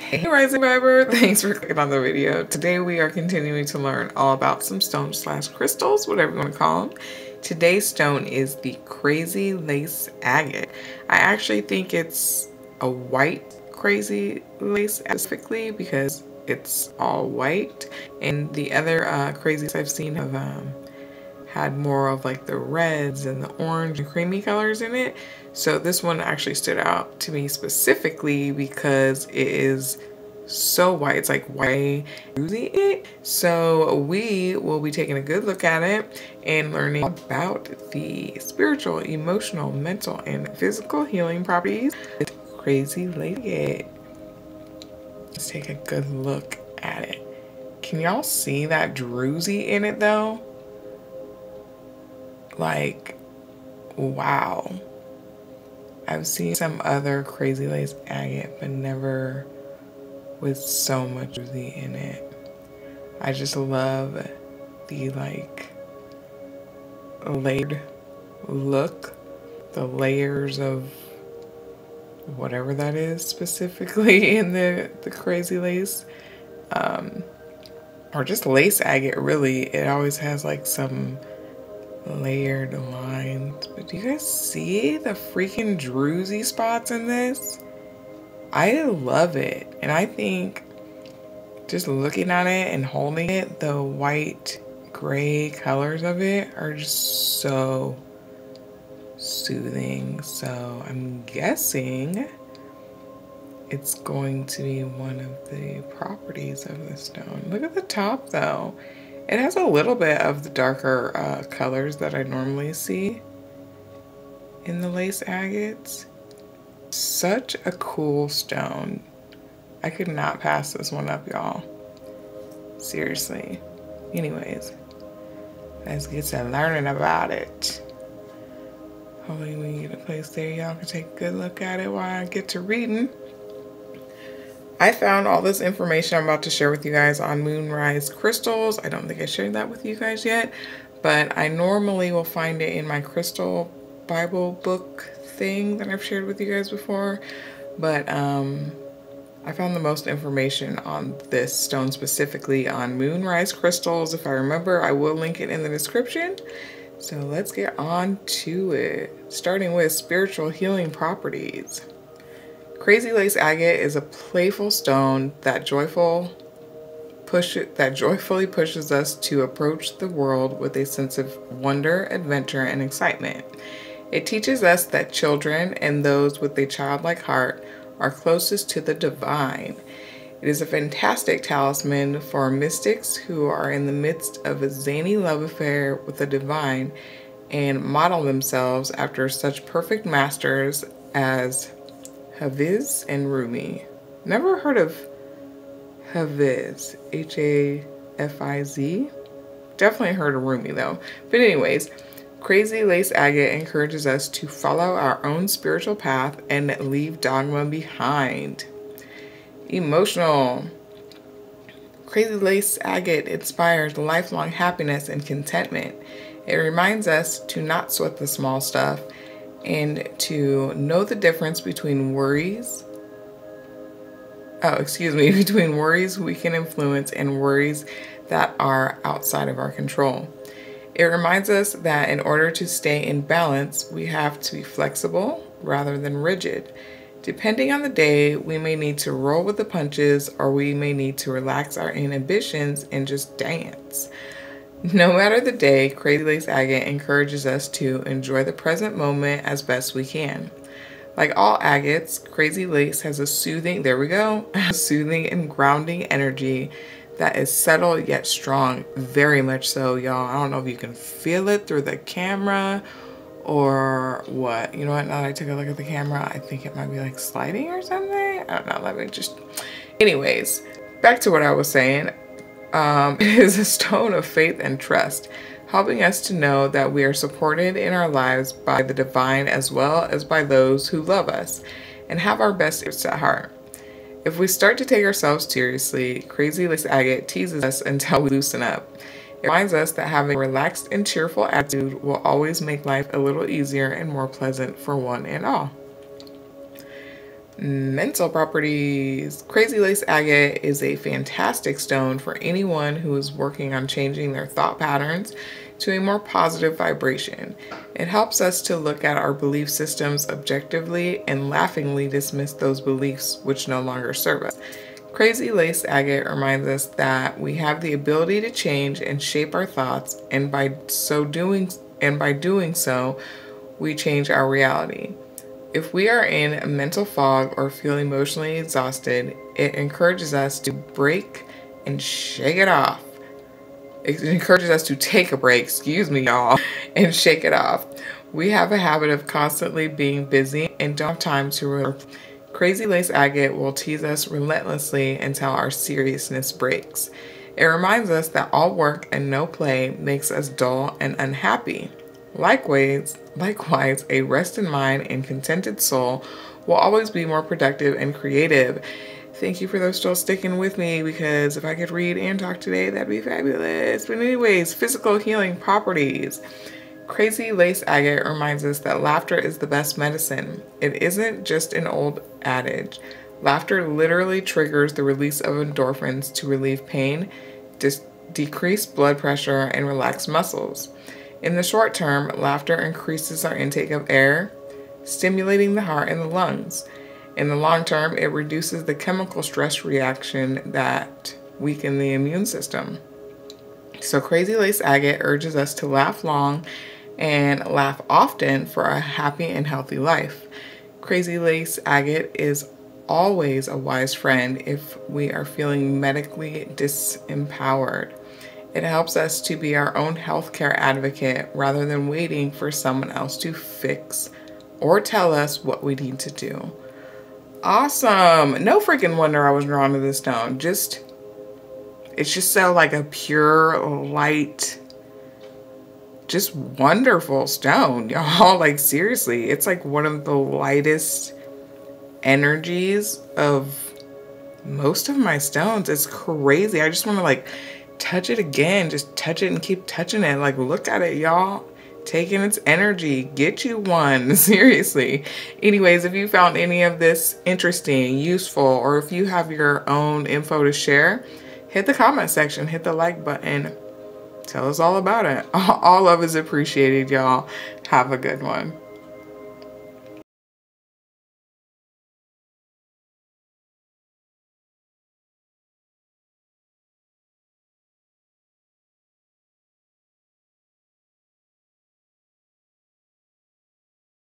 Hey Rising Viber, thanks for clicking on the video. Today we are continuing to learn all about some stones / crystals, whatever you want to call them. Today's stone is the Crazy Lace Agate. I actually think it's a white crazy lace specifically because it's all white, and the other crazies I've seen have had more of like the reds and the orange and creamy colors in it. So this one actually stood out to me specifically because it is so white. It's like white it. So we will be taking a good look at it and learning about the spiritual, emotional, mental, and physical healing properties of Crazy Lace Agate. Let's take a good look at it. Can y'all see that druzy in it though? Like, wow. I've seen some other Crazy Lace Agate, but never with so much druzy in it. I just love the like layered look, the layers of whatever that is specifically in the crazy lace, or just lace agate really. It always has like some layered lines, but do you guys see the freaking druzy spots in this? I love it, and I think just looking at it and holding it, the white gray colors of it are just so soothing. So I'm guessing it's going to be one of the properties of the stone. Look at the top though. It has a little bit of the darker colors that I normally see in the lace agates. Such a cool stone. I could not pass this one up, y'all. Seriously. Anyways, let's get to learning about it. Hopefully we can get a place there y'all can take a good look at it while I get to reading. I found all this information I'm about to share with you guys on Moonrise crystals. I don't think I shared that with you guys yet, but I normally will find it in my crystal Bible book thing that I've shared with you guys before. But I found the most information on this stone specifically on Moonrise crystals. If I remember, I will link it in the description. So let's get on to it. Starting with spiritual healing properties. Crazy Lace Agate is a playful stone that joyfully pushes us to approach the world with a sense of wonder, adventure, and excitement. It teaches us that children and those with a childlike heart are closest to the divine. It is a fantastic talisman for mystics who are in the midst of a zany love affair with the divine and model themselves after such perfect masters as Hafiz and Rumi. Never heard of Hafiz, H-A-F-I-Z. Definitely heard of Rumi though. But anyways, Crazy Lace Agate encourages us to follow our own spiritual path and leave dogma behind. Emotional. Crazy Lace Agate inspires lifelong happiness and contentment. It reminds us to not sweat the small stuff and to know the difference between between worries we can influence and worries that are outside of our control. It reminds us that in order to stay in balance, we have to be flexible rather than rigid. Depending on the day, we may need to roll with the punches, or we may need to relax our inhibitions and just dance. No matter the day, Crazy Lace Agate encourages us to enjoy the present moment as best we can. Like all agates, Crazy Lace has a soothing and grounding energy that is subtle yet strong, very much so, y'all. I don't know if you can feel it through the camera or what. You know what, now that I took a look at the camera, I think it might be like sliding or something. I don't know, let me just... Anyways, back to what I was saying. It is a stone of faith and trust, helping us to know that we are supported in our lives by the divine as well as by those who love us and have our best interests at heart. If we start to take ourselves seriously, Crazy Lace Agate teases us until we loosen up. It reminds us that having a relaxed and cheerful attitude will always make life a little easier and more pleasant for one and all. Mental properties. Crazy lace agate is a fantastic stone for anyone who is working on changing their thought patterns to a more positive vibration. It helps us to look at our belief systems objectively and laughingly dismiss those beliefs which no longer serve us. Crazy lace agate reminds us that we have the ability to change and shape our thoughts, and by doing so, we change our reality. If we are in a mental fog or feel emotionally exhausted, it encourages us to break and shake it off. It encourages us to take a break, excuse me, y'all, and shake it off. We have a habit of constantly being busy and don't have time to relax. Crazy lace agate will tease us relentlessly until our seriousness breaks. It reminds us that all work and no play makes us dull and unhappy. Likewise, a rested mind and contented soul will always be more productive and creative. Thank you for those still sticking with me, because if I could read and talk today, that'd be fabulous. But anyways, physical healing properties. Crazy lace agate reminds us that laughter is the best medicine. It isn't just an old adage. Laughter literally triggers the release of endorphins to relieve pain, decrease blood pressure, and relax muscles. In the short term, laughter increases our intake of air, stimulating the heart and the lungs. In the long term, it reduces the chemical stress reaction that weaken the immune system. So Crazy Lace Agate urges us to laugh long and laugh often for a happy and healthy life. Crazy Lace Agate is always a wise friend if we are feeling medically disempowered. It helps us to be our own healthcare advocate rather than waiting for someone else to fix or tell us what we need to do. Awesome. No freaking wonder I was drawn to this stone. It's just so like a pure, light, just wonderful stone, y'all. Like seriously, it's like one of the lightest energies of most of my stones. It's crazy. I just want to like touch it again, just touch it and keep touching it. Like, look at it, y'all. Taking its energy. Get you one. Seriously. Anyways, if you found any of this interesting, useful, or if you have your own info to share, hit the comment section, hit the like button. Tell us all about it. All love is appreciated, y'all. Have a good one.